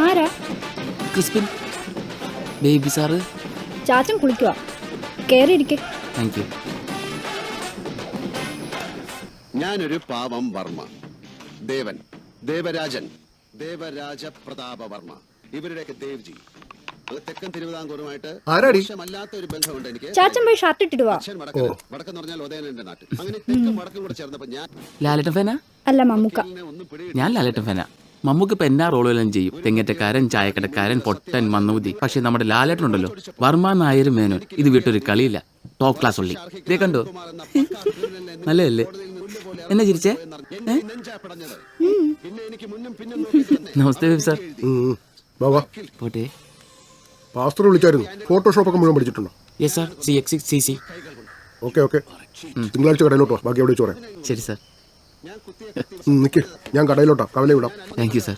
ആരാ? Crispin Baby sir. ചാച്ചൻ കുളിക്കുക. കേറിയിരിക്കെ. Thank you. ഞാനൊരു പാവം വർമ്മ. ദേവൻ, ദേവരാജൻ, ദേവരാജ പ്രതാപ വർമ്മ, ഇവരുടെയൊക്കെ ദേവ്ജി. തെക്കൻ തിരുവിതാംകൂറുമായിട്ട് മോശമല്ലാത്ത ഒരു ബന്ധമുണ്ട് എനിക്ക്. ചാച്ചൻ പോയി ഷർട്ട് ഇട്ടിടുവാ. വടക്കെന്ന് പറഞ്ഞാൽ ഉദയനന്റെ നാട്ടിൽ. അങ്ങനെ തെക്കും വടക്കും കൂടെ ചേർന്നപ്പോ ഞാൻ ലാലേട്ടൻ ഫാനാ? അല്ല, മമ്മൂക്ക. ഞാൻ ലാലേട്ടൻ ഫാനാ. മമ്മൂക്ക് ഇപ്പൊ എന്നാ റോളുകളും ചെയ്യും. തെങ്ങറ്റക്കാരൻ, ചായക്കടക്കാരൻ, പൊട്ടൻ, മന്നൂതി. പക്ഷെ നമ്മുടെ ലാലേട്ടൻ ഉണ്ടല്ലോ, വർമ്മ നായർ മേനോൻ, ഇത് വിട്ടൊരു കളിയില്ല. ടോപ്പ് ക്ലാസ് ഉള്ളി. ഇതേ കണ്ടോ? നല്ലതല്ലേ? എന്നെ ചിരിച്ചേ? നമസ്തേ ബേബി സാർ. പോട്ടെ. പാസ്റ്റർ വിളിച്ചായിരുന്നു. ഫോട്ടോഷോപ്പ് ഒക്കെ മുഴുവൻ പഠിച്ചിട്ടുണ്ടോ? Yes sir. CX6CC. ഓക്കെ. തിങ്കളാഴ്ച കടയിലോട്ടോ, ബാക്കി എവിടെ ചോറേ. ശരി സാർ. നിക്ക്, ഞാൻ കടയിലോട്ടാ, കവല വിടാം. Thank you sir.